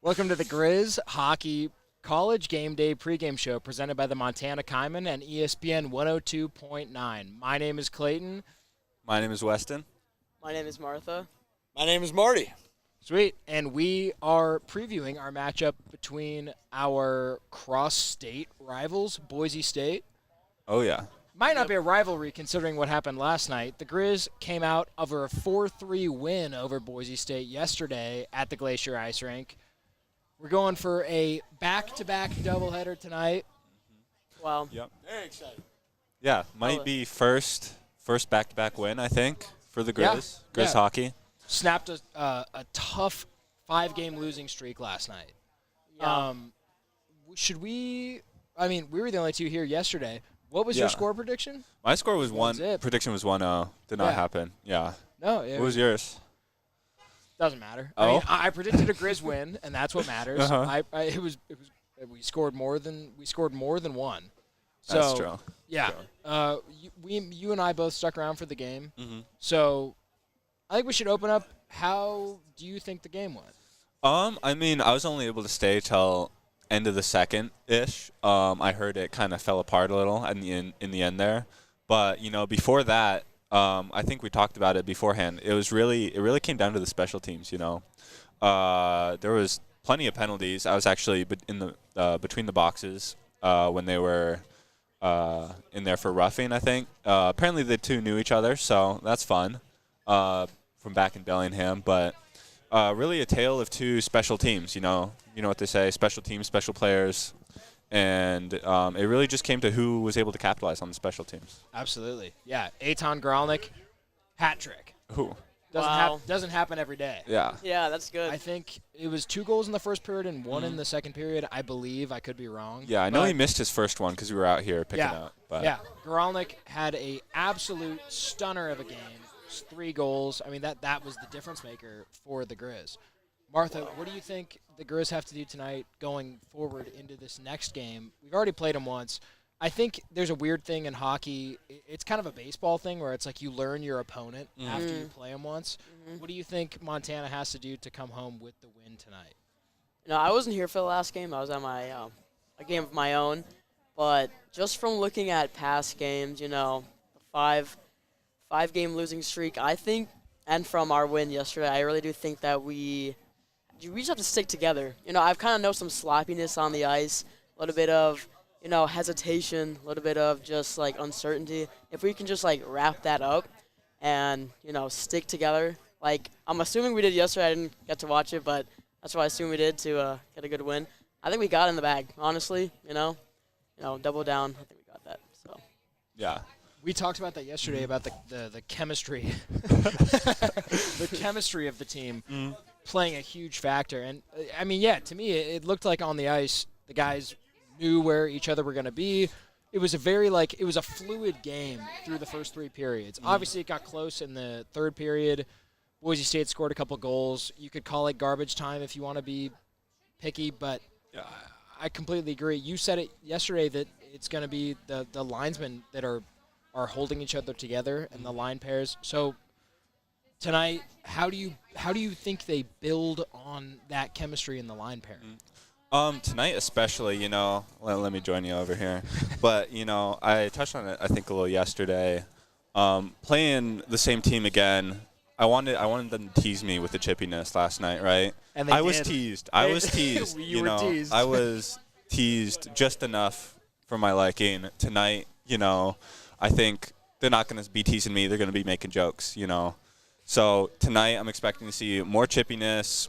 Welcome to the Griz Hockey College Game Day pregame show presented by the Montana Kaimin and ESPN 102.9. My name is Clayton. My name is Weston. My name is Martha. My name is Marty. Sweet. And we are previewing our matchup between our cross-state rivals, Boise State. Oh, yeah. Might not be a rivalry considering what happened last night. The Griz came out over a 4-3 win over Boise State yesterday at the Glacier ice rink. We're going for a back-to-back doubleheader tonight. Wow. Yep. Very excited. Yeah, might be first back-to-back win, I think, for the Griz. Griz hockey. Snapped a tough 5-game losing streak last night. Yeah. Should we – I mean, we were the only two here yesterday. What was your score prediction? My score was 1. Zip. Prediction was 1-0. Did not happen. Yeah. No. What was yours? Doesn't matter. Oh? I mean, I predicted a Grizz win, and that's what matters. Uh-huh. We scored more than one. So, That's true. Yeah. You and I both stuck around for the game. Mm-hmm. So I think we should open up. How do you think the game went? I mean, I was only able to stay till end of the second-ish. I heard it kind of fell apart a little in the end there. But, before that, I think we talked about it beforehand. It really came down to the special teams, There was plenty of penalties. I was actually in the between the boxes when they were in there for roughing, I think. Apparently the two knew each other, so that's fun from back in Bellingham. But really a tale of two special teams, You know what they say, special teams, special players. And it really just came to who was able to capitalize on the special teams. Absolutely. Yeah. Eitan Gralnik, hat trick. Who? Doesn't happen every day. Yeah. Yeah, that's good. I think it was 2 goals in the first period and 1 in the second period, I believe. I could be wrong. Yeah, I know he missed his first one because we were out here picking up. But Yeah, Gralnik had a absolute stunner of a game. 3 goals. I mean, that was the difference maker for the Griz. Martha, what do you think the Griz have to do tonight going forward into this next game? We've already played them once. I think there's a weird thing in hockey. It's kind of a baseball thing where it's like you learn your opponent after you play them once. Mm-hmm. What do you think Montana has to do to come home with the win tonight? I wasn't here for the last game. I was at my a game of my own. But just from looking at past games, the five-game losing streak, I think, and from our win yesterday, I really do think that we just have to stick together. I've kind of noticed some sloppiness on the ice, a little bit of, hesitation, a little bit of just, uncertainty. If we can just, wrap that up and, stick together. I'm assuming we did yesterday. I didn't get to watch it, but that's what I assume we did to get a good win. I think we got in the bag, honestly, double down. I think we got that. So. Yeah. We talked about that yesterday about the chemistry, the chemistry of the team playing a huge factor. And, to me, it looked like on the ice the guys knew where each other were going to be. It was it was a fluid game through the first 3 periods. Obviously, it got close in the third period. Boise State scored a couple goals. You could call it garbage time if you want to be picky, but I completely agree. You said it yesterday that it's going to be the linesmen that are holding each other together and the line pairs. So tonight, how do you think they build on that chemistry in the line pair? Tonight especially, let me join you over here. But, I touched on it, I think, a little yesterday. Playing the same team again, I wanted them to tease me with the chippiness last night, right? And I was teased. I was teased. You were teased. I was teased just enough for my liking. Tonight, I think they're not going to be teasing me. They're going to be making jokes, So tonight I'm expecting to see more chippiness,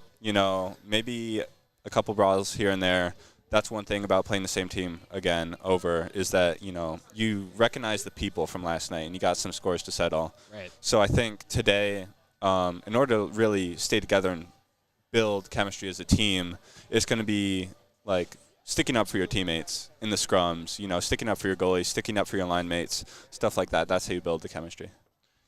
maybe a couple brawls here and there. That's one thing about playing the same team again over is that, you recognize the people from last night and you got some scores to settle. Right. So I think today, in order to really stay together and build chemistry as a team, it's going to be sticking up for your teammates in the scrums, sticking up for your goalies, sticking up for your line mates, stuff like that. That's how you build the chemistry.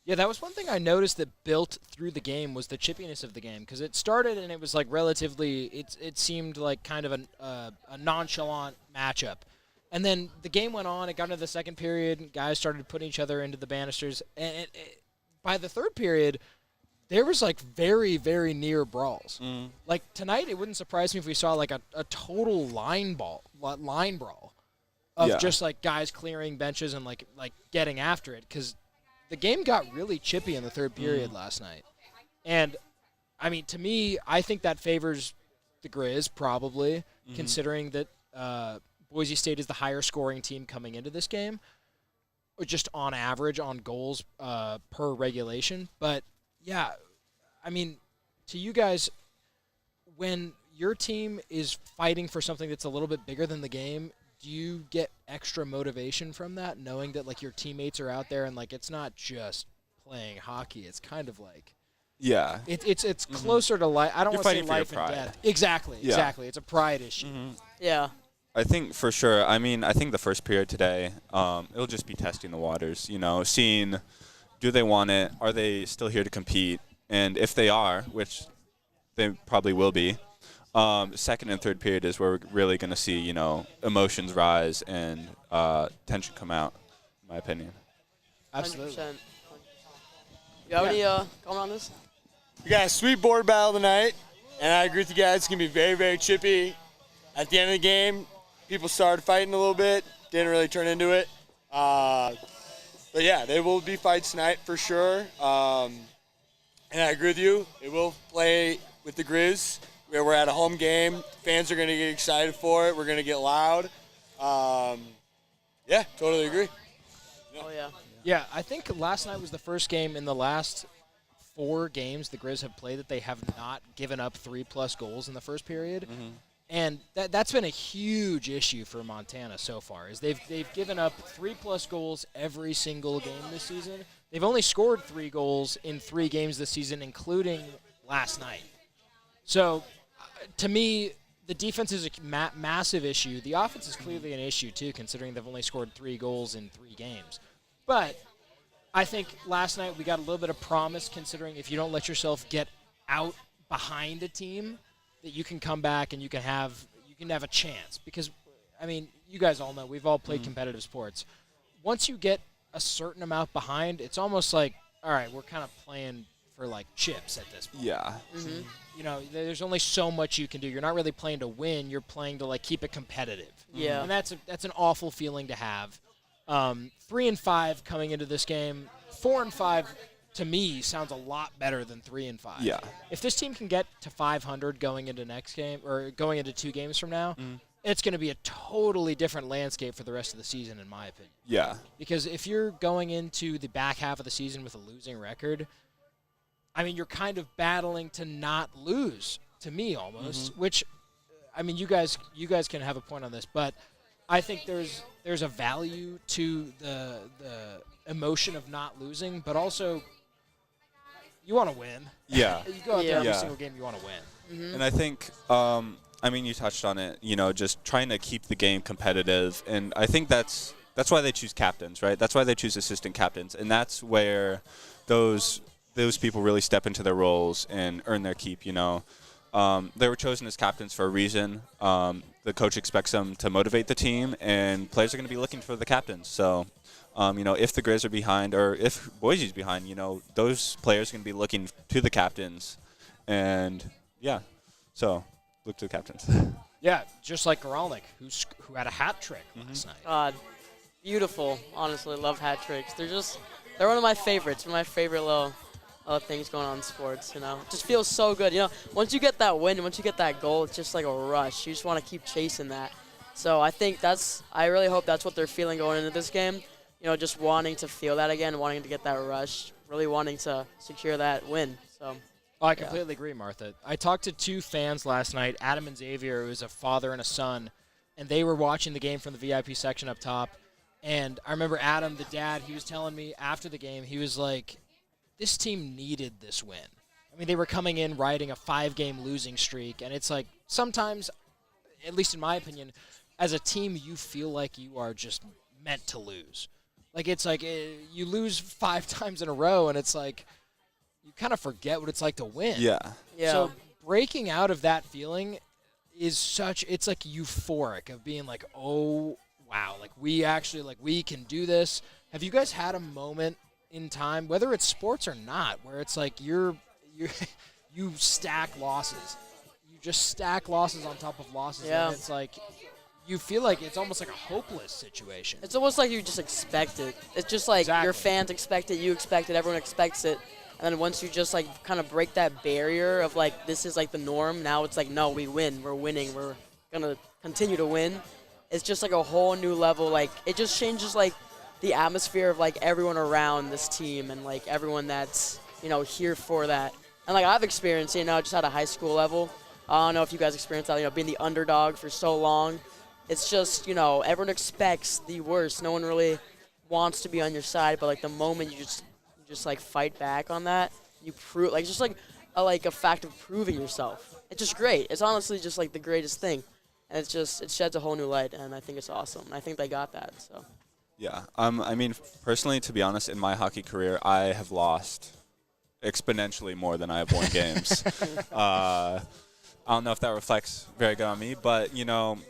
Yeah, that was one thing I noticed that built through the game was the chippiness of the game because it started and it was relatively it seemed like kind of a nonchalant matchup. And then the game went on. It got into the second period. Guys started putting each other into the banisters. And by the third period, there was like very, very near brawls. Like tonight, it wouldn't surprise me if we saw like a total line brawl of just like guys clearing benches and like getting after it, because the game got really chippy in the third period last night. And I mean, to me, I think that favors the Griz probably, considering that Boise State is the higher scoring team coming into this game, or just on average on goals per regulation. But yeah, I mean, to you guys, when your team is fighting for something that's a little bit bigger than the game, do you get extra motivation from that, knowing that like your teammates are out there and like it's not just playing hockey? It's kind of like it's closer to life. I don't want to say life and death. Exactly. It's a pride issue. Yeah. I think for sure. I mean, I think the first period today, it'll just be testing the waters. You know, seeing do they want it? Are they still here to compete? And if they are, which they probably will be, second and third period is where we're really going to see, you know, emotions rise and tension come out, in my opinion. Absolutely. 100%. You got any comment on this? We got a sweet board battle tonight, and I agree with you guys. It's going to be very, very chippy. At the end of the game, people started fighting a little bit. Didn't really turn into it. But, yeah, there will be fights tonight for sure. And I agree with you. It will play with the Griz. We're at a home game. Fans are going to get excited for it. We're going to get loud. Yeah, totally agree. Oh, yeah. Yeah, I think last night was the first game in the last 4 games the Griz have played that they have not given up 3+ goals in the first period. And that's been a huge issue for Montana so far, is they've given up 3+ goals every single game this season. They've only scored 3 goals in 3 games this season, including last night. So, to me, the defense is a massive issue. The offense is clearly an issue, too, considering they've only scored 3 goals in 3 games. But I think last night we got a little bit of promise, considering if you don't let yourself get out behind a team, that you can come back and you can have a chance. Because, I mean, you guys all know, we've all played competitive sports. Once you get a certain amount behind, it's almost like, all right, we're kind of playing for, like, chips at this point. Yeah. You know, there's only so much you can do. You're not really playing to win. You're playing to, like, keep it competitive. Yeah. And that's an awful feeling to have. 3-5 coming into this game. 4-5 to me sounds a lot better than 3-5. Yeah. If this team can get to 500 going into next game, or going into 2 games from now, it's going to be a totally different landscape for the rest of the season, in my opinion. Yeah. Because if you're going into the back half of the season with a losing record, I mean, you're kind of battling to not lose, to me almost, which, I mean, you guys can have a point on this, but I think there's a value to the emotion of not losing, but also you want to win. Yeah. You go out there every Yeah. single game, you want to win. And I think, I mean, you touched on it, you know, just trying to keep the game competitive. And I think that's why they choose captains, right? That's why they choose assistant captains. And that's where those people really step into their roles and earn their keep, you know. They were chosen as captains for a reason. The coach expects them to motivate the team, and players are going to be looking for the captains. So, you know, if the Griz are behind, or if Boise's behind, you know, those players are going to be looking to the captains. And, yeah, so look to the captains. Yeah, just like Goralnik, who had a hat trick last night. God, beautiful. Honestly, love hat tricks. They're one of my favorites. One of my favorite little things going on in sports, you know. It just feels so good. You know, once you get that win, once you get that goal, it's just like a rush. You just want to keep chasing that. So I think I really hope that's what they're feeling going into this game. You know, just wanting to feel that again, wanting to get that rush, really wanting to secure that win. So. Oh, I completely agree, Martha. I talked to 2 fans last night, Adam and Xavier, who is a father and a son, and they were watching the game from the VIP section up top. And I remember Adam, the dad, he was telling me after the game, he was like, this team needed this win. I mean, they were coming in riding a 5-game losing streak, and it's like sometimes, at least in my opinion, as a team, you feel like you are just meant to lose. Like, it's like you lose 5 times in a row, and it's like you kind of forget what it's like to win. Yeah. So breaking out of that feeling is it's like euphoric of being like, oh, wow, like we can do this. Have you guys had a moment in time, whether it's sports or not, where it's like you're you stack losses. You just stack losses on top of losses. Yeah. And it's like you feel like it's almost like a hopeless situation. It's almost like you just expect it. It's just like Exactly. your fans expect it, you expect it, everyone expects it. And then once you just like kind of break that barrier of like this is like the norm, now it's like no, we win, we're winning, we're gonna continue to win. It's just like a whole new level. Like it just changes like the atmosphere of like everyone around this team and like everyone that's here for that. And like I've experienced, just at a high school level. I don't know if you guys experienced that, being the underdog for so long. It's just, everyone expects the worst. No one really wants to be on your side, but like the moment you just like fight back on that, you prove like just like a fact of proving yourself. It's just great. It's honestly just like the greatest thing, and it sheds a whole new light, and I think it's awesome. I think they got that. So. Yeah. I mean, personally, to be honest, in my hockey career, I have lost exponentially more than I have won games. I don't know if that reflects very good on me, but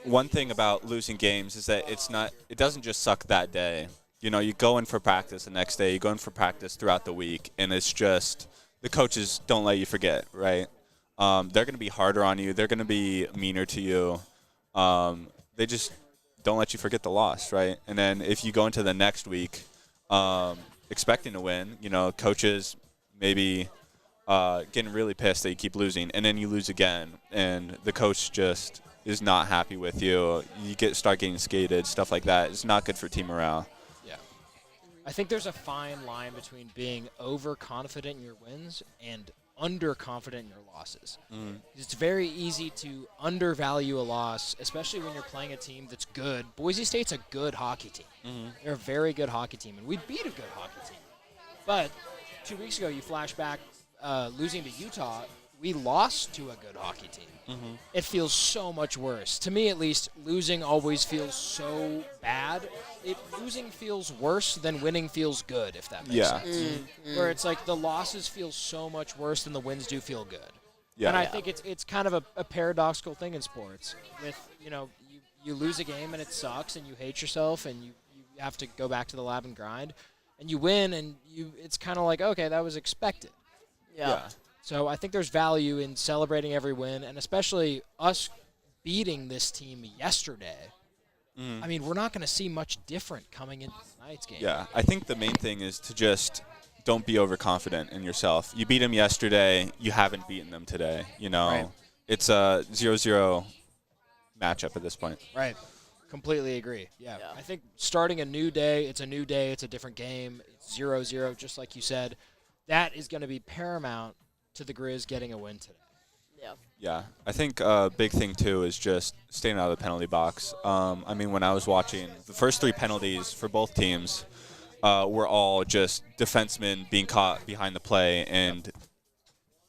one thing about losing games is that it doesn't just suck that day. You go in for practice the next day, you go in for practice throughout the week, and it's just the coaches don't let you forget, right? They're going to be harder on you. They're going to be meaner to you. They just don't let you forget the loss, right? And then if you go into the next week expecting to win, coaches maybe getting really pissed that you keep losing, and then you lose again, and the coach just is not happy with you. You start getting skated, stuff like that. It's not good for team morale. Yeah. I think there's a fine line between being overconfident in your wins and underconfident in your losses. It's very easy to undervalue a loss, especially when you're playing a team that's good. Boise State's a good hockey team. They're a very good hockey team, and we beat a good hockey team. But 2 weeks ago, you flash back losing to Utah, we lost to a good hockey team. It feels so much worse. To me, at least, losing always feels so bad. Losing feels worse than winning feels good, if that makes sense. Where it's like the losses feel so much worse than the wins do feel good. Yeah. And I think it's kind of a paradoxical thing in sports. With, you lose a game and it sucks and you hate yourself and you have to go back to the lab and grind. And you win and it's kind of like, okay, that was expected. Yeah. So I think there's value in celebrating every win, and especially us beating this team yesterday. I mean, we're not going to see much different coming into tonight's game. Yeah, I think the main thing is to just don't be overconfident in yourself. You beat them yesterday. You haven't beaten them today. Right. It's a 0-0 matchup at this point. Right. Completely agree. Yeah. Yeah. I think starting a new day, it's a different game. It's 0-0, just like you said. That is going to be paramount to the Griz getting a win today. Yeah. Yeah, I think a big thing, too, is just staying out of the penalty box. I mean, when I was watching, the first 3 penalties for both teams were all just defensemen being caught behind the play and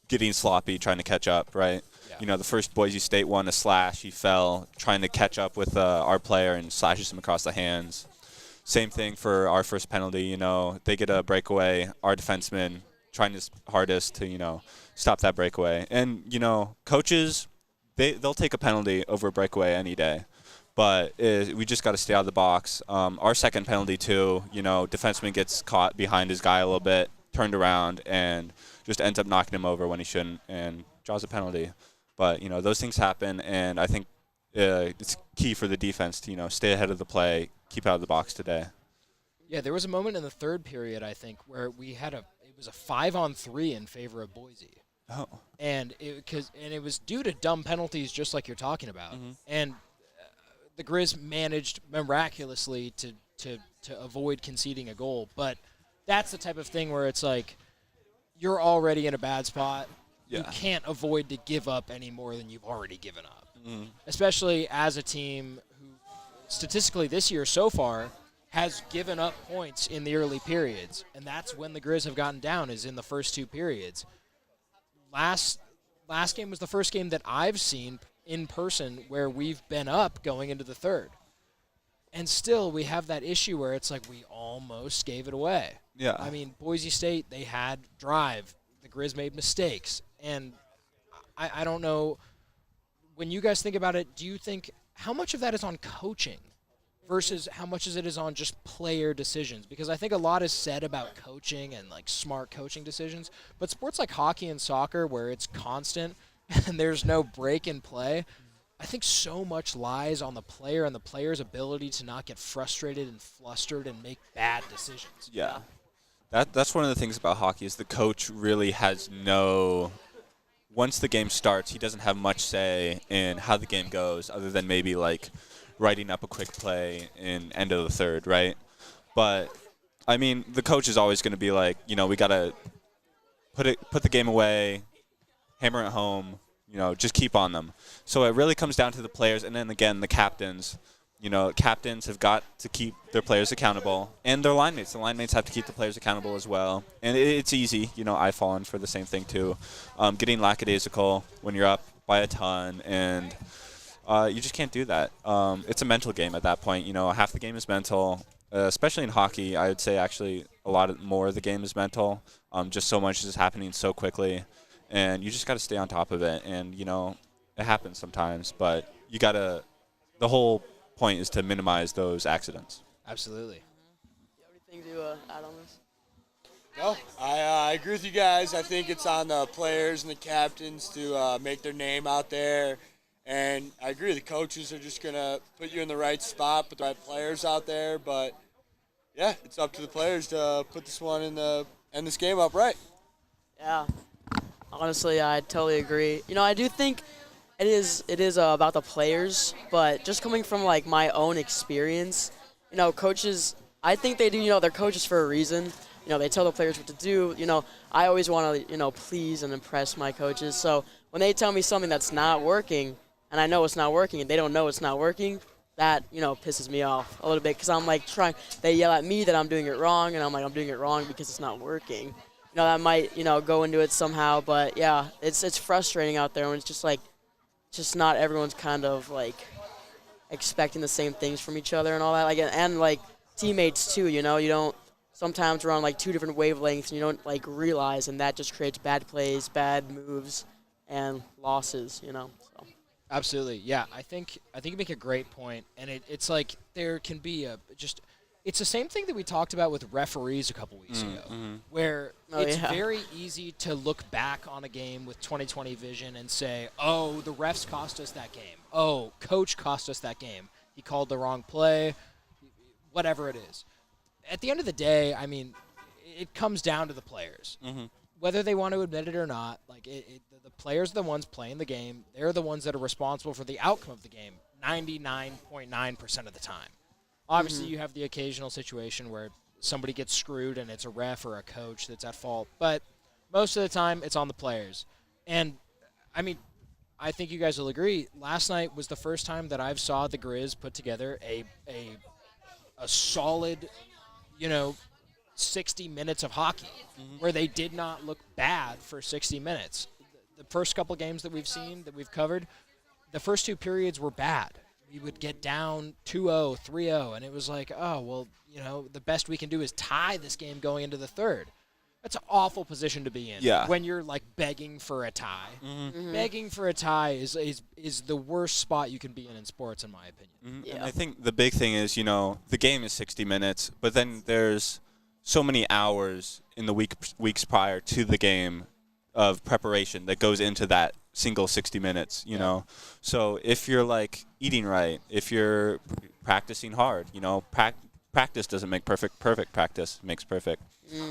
getting sloppy, trying to catch up, right? Yeah. The first Boise State one, a slash, he fell, trying to catch up with our player and slashes him across the hands. Same thing for our first penalty, they get a breakaway, our defenseman trying his hardest to, stop that breakaway. And, coaches, they'll take a penalty over a breakaway any day. But we just got to stay out of the box. Our second penalty, too, defenseman gets caught behind his guy a little bit, turned around, and just ends up knocking him over when he shouldn't and draws a penalty. But, those things happen, and I think it's key for the defense to, stay ahead of the play, keep out of the box today. Yeah, there was a moment in the third period, I think, where we had it was a 5-on-3 in favor of Boise. Oh. And it was due to dumb penalties, just like you're talking about. And the Griz managed miraculously to avoid conceding a goal. But that's the type of thing where it's like you're already in a bad spot. Yeah. You can't avoid to give up any more than you've already given up. Especially as a team who, statistically this year so far, has given up points in the early periods. And that's when the Griz have gotten down, is in the first 2 periods. Last game was the first game that I've seen in person where we've been up going into the third. And still we have that issue where it's like we almost gave it away. Yeah. I mean, Boise State, they had drive. The Griz made mistakes. And I don't know, when you guys think about it, do you think how much of that is on coaching versus how much of it is on just player decisions. Because I think a lot is said about coaching and like smart coaching decisions, but sports like hockey and soccer where it's constant and there's no break in play, I think so much lies on the player and the player's ability to not get frustrated and flustered and make bad decisions. Yeah. That's one of the things about hockey is the coach really has no – once the game starts, he doesn't have much say in how the game goes other than maybe like writing up a quick play in end of the third, right? But, I mean, the coach is always going to be like, you know, we got to put the game away, hammer it home, you know, just keep on them. So it really comes down to the players and then, again, the captains. You know, captains have got to keep their players accountable, and their line mates. The line mates have to keep the players accountable as well. And it's easy. You know, I've fallen for the same thing too. Getting lackadaisical when you're up by a ton, and you just can't do that. It's a mental game at that point. You know, half the game is mental, especially in hockey. I would say actually a lot more of the game is mental. Just so much is happening so quickly, and you just got to stay on top of it. And, you know, it happens sometimes, but you got to – the whole – point is to minimize those accidents. Absolutely. You have anything to add on this? No, I agree with you guys. I think it's on the players and the captains to make their name out there. And I agree, the coaches are just going to put you in the right spot, put the right players out there. But, yeah, it's up to the players to put this one end this game up right. Yeah. Honestly, I totally agree. You know, I do think it is about the players, but just coming from, like, my own experience, you know, coaches, I think they do, you know, they're coaches for a reason. You know, they tell the players what to do. You know, I always want to, you know, please and impress my coaches. So when they tell me something that's not working, and I know it's not working, and they don't know it's not working, that, you know, pisses me off a little bit because I'm, like, they yell at me that I'm doing it wrong, and I'm like, I'm doing it wrong because it's not working. You know, that might, you know, go into it somehow, but, yeah, it's frustrating out there when it's just, like, just not everyone's kind of, like, expecting the same things from each other and all that. Like, and like, teammates, too, you know? You don't – sometimes we're on, like, two different wavelengths, and you don't, like, realize, and that just creates bad plays, bad moves, and losses, you know? So. Absolutely. Yeah, I think you make a great point, and it's like there can be it's the same thing that we talked about with referees a couple weeks ago, where it's very easy to look back on a game with 20/20 vision and say, oh, the refs cost us that game. Oh, coach cost us that game. He called the wrong play, whatever it is. At the end of the day, I mean, it comes down to the players. Whether they want to admit it or not, like the players are the ones playing the game. They're the ones that are responsible for the outcome of the game 99.9% of the time. Obviously, you have the occasional situation where somebody gets screwed and it's a ref or a coach that's at fault. But most of the time, it's on the players. And, I mean, I think you guys will agree. Last night was the first time that I've saw the Griz put together a solid, 60 minutes of hockey where they did not look bad for 60 minutes. The first couple games that we've seen, that we've covered, the first two periods were bad. We would get down 2-0, 3-0, and it was like, oh, well, the best we can do is tie this game going into the third. That's an awful position to be in. Yeah. When you're, like, begging for a tie. Begging for a tie is the worst spot you can be in sports, in my opinion. Yeah. And I think the big thing is, the game is 60 minutes, but then there's so many hours in the weeks prior to the game of preparation that goes into that single 60 minutes, know. So if you're, like, eating right, if you're practicing hard, practice doesn't make perfect. Perfect practice makes perfect.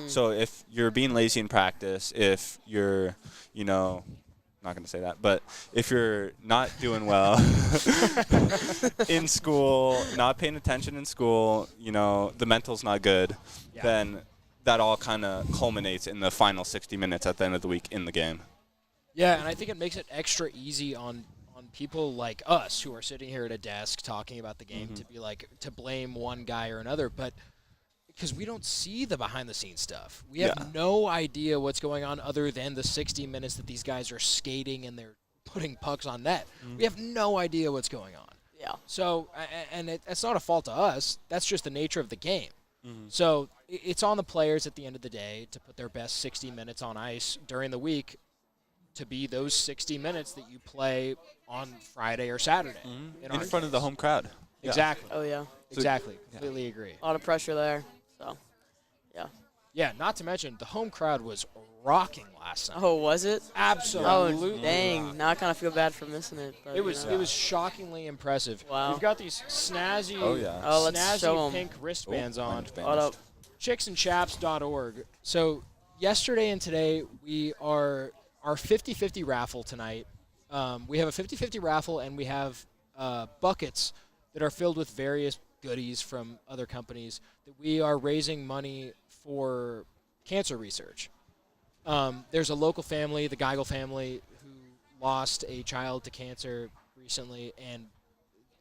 So if you're being lazy in practice, if you're, not going to say that, but if you're not doing well in school, not paying attention in school, the mental's not good, then that all kind of culminates in the final 60 minutes at the end of the week in the game. Yeah, and I think it makes it extra easy on people like us who are sitting here at a desk talking about the game to be like, to blame one guy or another, but because we don't see the behind-the-scenes stuff. We have no idea what's going on other than the 60 minutes that these guys are skating and they're putting pucks on net. We have no idea what's going on. Yeah. So, and it's not a fault to us. That's just the nature of the game. So it's on the players at the end of the day to put their best 60 minutes on ice during the week to be those 60 minutes that you play on Friday or Saturday. In front of the home crowd. Yeah. Exactly. Oh yeah, Exactly. Completely agree. a lot of pressure there. So, yeah. Yeah, not to mention the home crowd was rocking last night. Oh, was it? Absolutely. Oh, dang. rocked. Now I kind of feel bad for missing it. But, It was you know. it was shockingly impressive. Wow. We've got these snazzy, Oh, yeah. Oh, let's show snazzy 'em. pink wristbands on. Hold up. chicksandchaps.org. So yesterday and today we are our 50-50 raffle tonight. We have a 50-50 raffle, and we have buckets that are filled with various goodies from other companies that we are raising money for cancer research. There's a local family, the Geigel family, who lost a child to cancer recently, and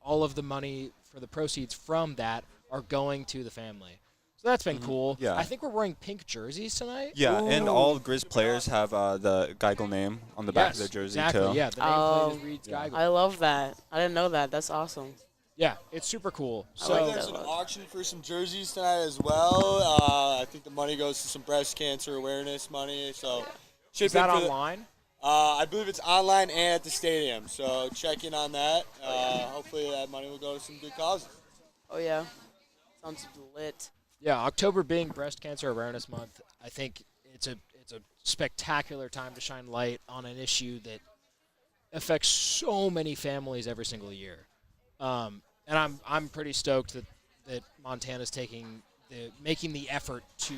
all of the money for the proceeds from that are going to the family. So that's been cool. Yeah. I think we're wearing pink jerseys tonight. Yeah, and Ooh. all Griz players have the Geigel name on the back of their Yes, jersey exactly. too. Yeah, the nameplate reads Geigel. I love that. I didn't know that. That's awesome. Yeah, it's super cool. I So like There's that an one. auction for some jerseys tonight as well. I think the money goes to some breast cancer awareness money. So chip is that in for the- online? I believe it's online and at the stadium. So check in on that. Hopefully that money will go to some good causes. Oh yeah. Sounds lit. Yeah, October being Breast Cancer Awareness Month, I think it's a spectacular time to shine light on an issue that affects so many families every single year. And I'm pretty stoked that Montana's making the effort to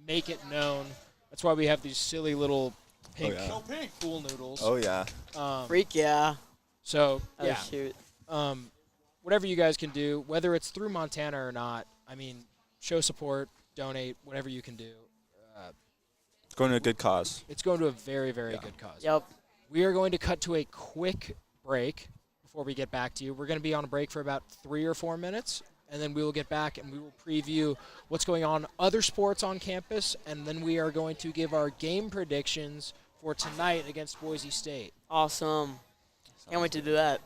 make it known. That's why we have these silly little pink yeah. Go pink. pool noodles. Oh yeah. Freak yeah. So Oh yeah, shoot. whatever you guys can do, whether it's through Montana or not, I mean, show support, donate, whatever you can do. Going to a good cause. It's going to a very, very good cause. Yep. We are going to cut to a quick break before we get back to you. We're going to be on a break for about 3 or 4 minutes, and then we will get back and we will preview what's going on other sports on campus, and then we are going to give our game predictions for tonight against Boise State. Awesome. Can't wait to do that.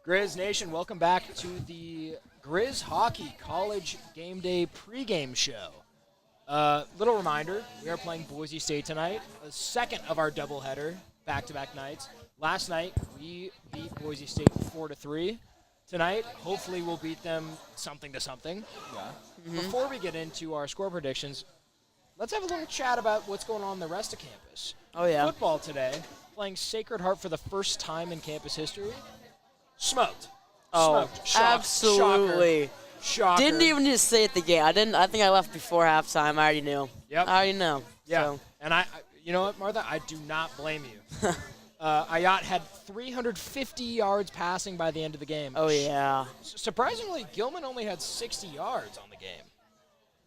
Griz Nation, welcome back to the Griz Hockey College Game Day pregame show. Little reminder, we are playing Boise State tonight, the second of our doubleheader, back-to-back nights. Last night, we beat Boise State 4-3. Tonight, hopefully we'll beat them something to something. Yeah. Before we get into our score predictions, let's have a little chat about what's going on in the rest of campus. Oh, yeah. Football today, playing Sacred Heart for the first time in campus history. Smoked. Oh, Smoked. Shocked. absolutely. Shocker. Didn't even just say at the game. I think I left before halftime. I already knew. Yep. I already know. Yeah. So. And you know what, Martha? I do not blame you. Ayat had 350 yards passing by the end of the game. Oh, yeah. Surprisingly, Gilman only had 60 yards on the game.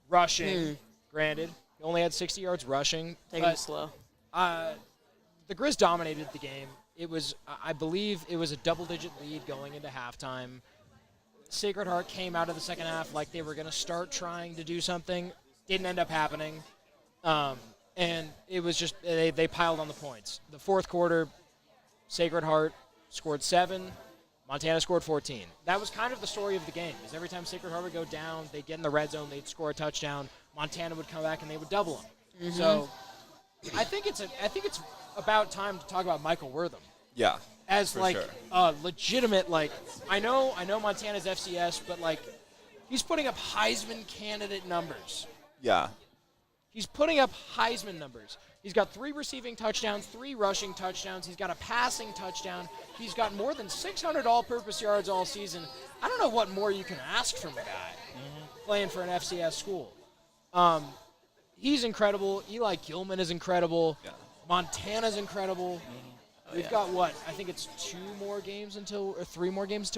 Rushing, granted. He only had 60 yards rushing. Taking it slow. The Griz dominated the game. It was, I believe, it was a double-digit lead going into halftime. Sacred Heart came out of the second half like they were going to start trying to do something. Didn't end up happening. And it was just, they piled on the points. The fourth quarter, Sacred Heart scored 7. Montana scored 14. That was kind of the story of the game. Is every time Sacred Heart would go down, they'd get in the red zone, they'd score a touchdown. Montana would come back and they would double them. So I think it's about time to talk about Michael Wortham. Yeah. As for like sure. a legitimate, like, I know Montana's FCS, but like he's putting up Heisman candidate numbers. Yeah. He's putting up Heisman numbers. He's got 3 receiving touchdowns, 3 rushing touchdowns. He's got a passing touchdown. He's got more than 600 all-purpose yards all season. I don't know what more you can ask from a guy playing for an FCS school. He's incredible. Eli Gilman is incredible. Yeah. Montana's incredible. We've got what? I think it's 3 more games until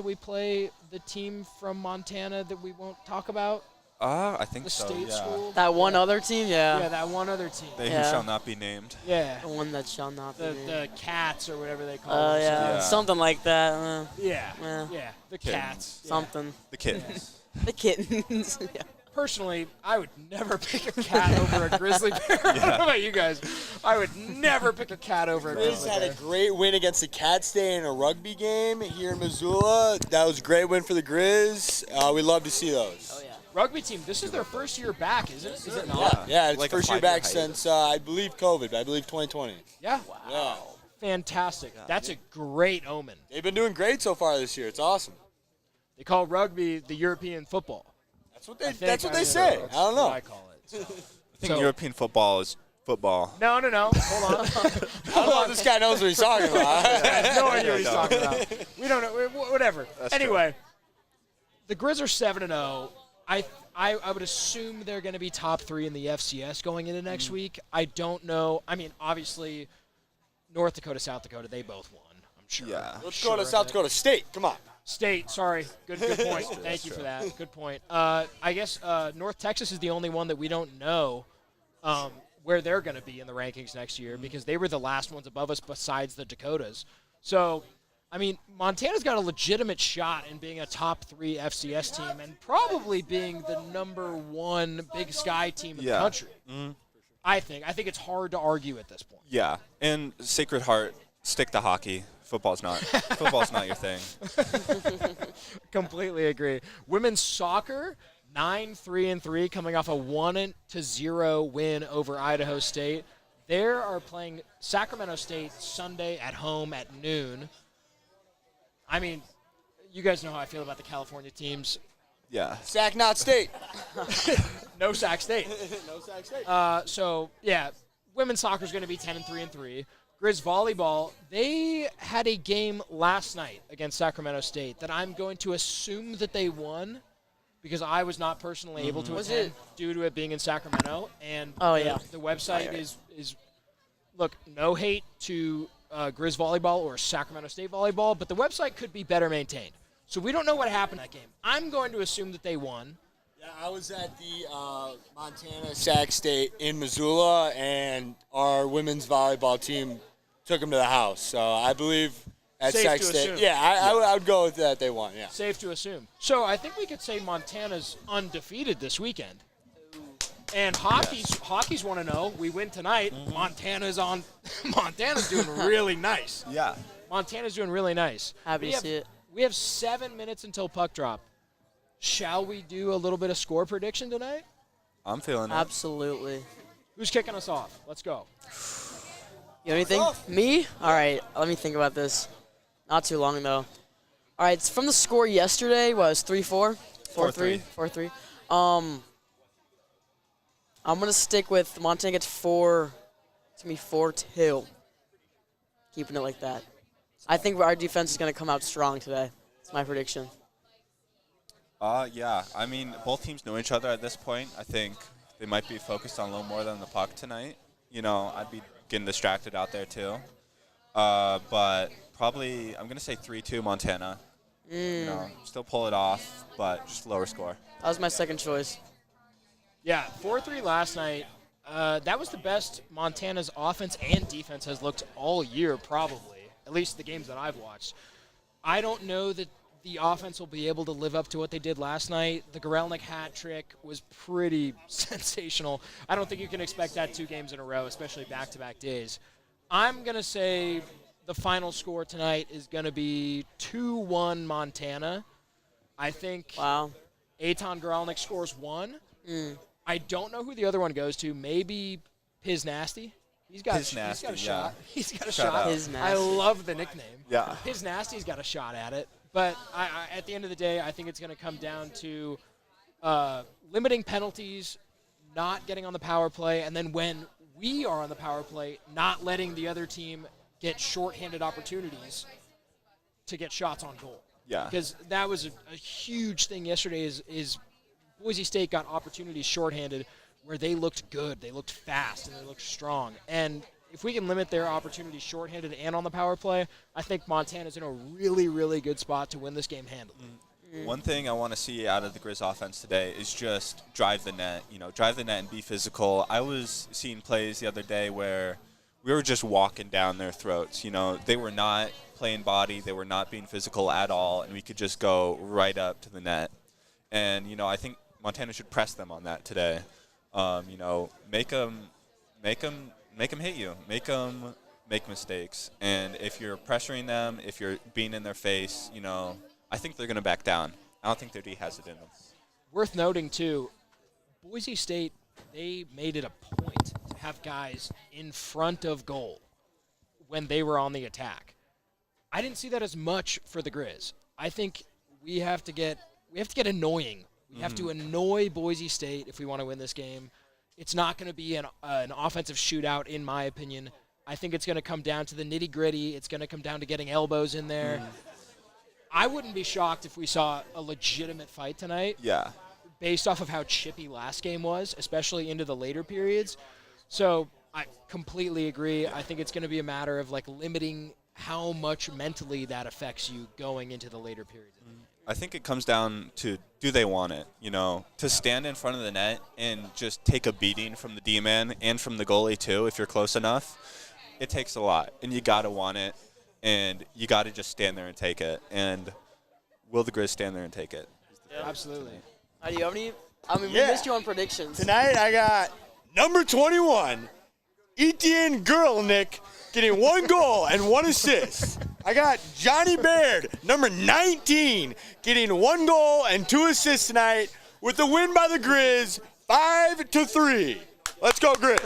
we play the team from Montana that we won't talk about. I think The so. state Yeah. school. That one other team, Yeah, yeah. that one other team. They Yeah. who shall not be named. Yeah. The one that shall not be named. The Cats or whatever they call Oh, them. yeah. Yeah. Something like that. Yeah. Yeah. Yeah. The Kittens. Cats. Yeah. Something. The kittens. The kittens. Yeah. Personally, I would never pick a cat over a grizzly bear. I don't know about you guys. I would never pick a cat over a Griz grizzly had bear. a great win against the Cats today in a rugby game here in Missoula. That was a great win for the Griz. We love to see those. Oh, yeah. Rugby team, this is their first year back, isn't it? Is it not? Yeah, it's Like a first year 5-year back hiatus. since, I believe, COVID. I believe 2020. Yeah. Yeah. Fantastic. That's a great omen. They've been doing great so far this year. It's awesome. They call rugby the European football. That's what I they, think. that's what I they mean, say. that's I don't what know. I call it. So. I think So- European football is football. No. Hold on. I don't know if this guy knows what he's talking about. I have no idea what he's Yeah, talking about. We don't know. Whatever. That's Anyway, the Griz are 7-0. I would assume they're going to be top 3 in the FCS going into next week. I don't know. I mean, obviously, North Dakota, South Dakota, they both won. I'm sure. Yeah. Let's go to South Dakota State. Come on. State, sorry. Good point. Thank you for that. Good point. I guess North Texas is the only one that we don't know where they're going to be in the rankings next year because they were the last ones above us besides the Dakotas. So, I mean, Montana's got a legitimate shot in being a top 3 FCS team and probably being the number 1 Big Sky team in the country. I think it's hard to argue at this point. Yeah. And Sacred Heart, stick to hockey. Football's not your thing. Completely agree. Women's soccer, 9-3-3, coming off a 1-0 win over Idaho State. They are playing Sacramento State Sunday at home at noon. I mean, you guys know how I feel about the California teams. Yeah. Sac not State. No Sac State. No Sac State. So, yeah, women's soccer is going to be 10-3-3. Griz volleyball, they had a game last night against Sacramento State that I'm going to assume that they won because I was not personally able to attend due to it being in Sacramento. And the website is look, no hate to Griz volleyball or Sacramento State volleyball, but the website could be better maintained. So we don't know what happened in that game. I'm going to assume that they won. Yeah, I was at the Montana Sac State in Missoula, and our women's volleyball team took them to the house. So I believe at Safe Sac to State. assume. Yeah, I would go with that. They won. Yeah. Safe to assume. So I think we could say Montana's undefeated this weekend. And hockey's 1-0. We win tonight. Montana's doing really nice. Yeah. Montana's doing really nice. Happy to see it. We have 7 minutes until puck drop. Shall we do a little bit of score prediction tonight? I'm feeling it. Absolutely. Who's kicking us off? Let's go. You know anything? Me? All right, let me think about this. Not too long, though. All right, from the score yesterday was 3-4? 4-3? 4-3. I'm going to stick with Montana gets 4. It's going to be 4-2. Keeping it like that. I think our defense is going to come out strong today. That's my prediction. Yeah. I mean, both teams know each other at this point. I think they might be focused on a little more than the puck tonight. You know, I'd be getting distracted out there too. But probably, I'm going to say 3-2 Montana. You know, still pull it off, but just lower score. That was my second choice. Yeah, 4-3 last night. That was the best Montana's offense and defense has looked all year, probably, at least the games that I've watched. I don't know that the offense will be able to live up to what they did last night. The Gorelnik hat trick was pretty sensational. I don't think you can expect that 2 games in a row, especially back-to-back days. I'm going to say the final score tonight is going to be 2-1 Montana. I think Wow. Eitan Gorelnik scores 1. I don't know who the other one goes to. Maybe Piz Nasty. He's got a shot. He's got a shot. Piz Nasty. I love the nickname. Yeah. Piz Nasty's got a shot at it. But at the end of the day, I think it's going to come down to limiting penalties, not getting on the power play, and then when we are on the power play, not letting the other team get shorthanded opportunities to get shots on goal. Yeah. Because that was a huge thing yesterday is Boise State got opportunities shorthanded where they looked good, they looked fast, and they looked strong. And if we can limit their opportunities shorthanded and on the power play, I think Montana's in a really, really good spot to win this game handily. One thing I want to see out of the Griz offense today is just drive the net. You know, drive the net and be physical. I was seeing plays the other day where we were just walking down their throats. You know, they were not playing body. They were not being physical at all, and we could just go right up to the net. And, you know, I think Montana should press them on that today. You know, make them hit you. Make them make mistakes. And if you're pressuring them, if you're being in their face, you know, I think they're going to back down. I don't think their D has it in them. Worth noting, too, Boise State, they made it a point to have guys in front of goal when they were on the attack. I didn't see that as much for the Griz. I think we have to get annoying. We have to annoy Boise State if we want to win this game. It's not going to be an offensive shootout, in my opinion. I think it's going to come down to the nitty-gritty. It's going to come down to getting elbows in there. I wouldn't be shocked if we saw a legitimate fight tonight. Yeah. Based off of how chippy last game was, especially into the later periods. So I completely agree. I think it's going to be a matter of like limiting how much mentally that affects you going into the later periods. I think it comes down to, do they want it? You know, to stand in front of the net and just take a beating from the D-man and from the goalie too, if you're close enough, it takes a lot. And you got to want it, and you got to just stand there and take it. And will the Griz stand there and take it? Yeah. Absolutely. Do you have any? I mean, we Yeah. missed you on predictions. Tonight I got number 21, Etienne Gorelnik, getting 1 goal and 1 assist. I got Johnny Baird, number 19, getting 1 goal and 2 assists tonight with the win by the Griz, 5-3. Let's go, Griz.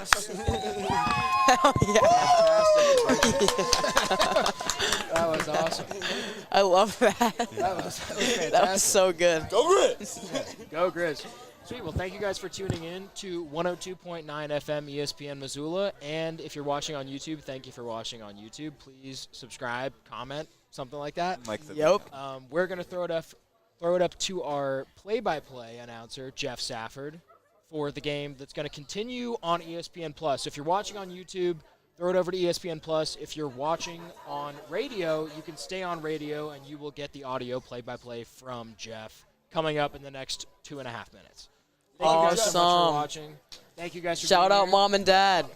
That was awesome. I love that. That was fantastic. That was so good. Go Griz. Go Griz. Sweet. Well, thank you guys for tuning in to 102.9 FM ESPN Missoula. And if you're watching on YouTube, thank you for watching on YouTube. Please subscribe, comment, something like that. Like the Yep. We're going to throw it up to our play-by-play announcer, Jeff Safford, for the game that's going to continue on ESPN Plus. So if you're watching on YouTube, throw it over to ESPN Plus. If you're watching on radio, you can stay on radio, and you will get the audio play-by-play from Jeff coming up in the next 2.5 minutes. Thank you guys so much for Awesome. watching. Thank you guys for Shout being out here. Mom and Dad.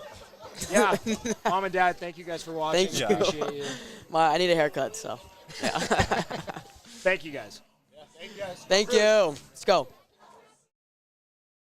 Yeah, Mom and Dad, thank you guys for watching. Thank you. Appreciate you. I need a haircut, so. Yeah. Thank you guys. Thank you. Let's go.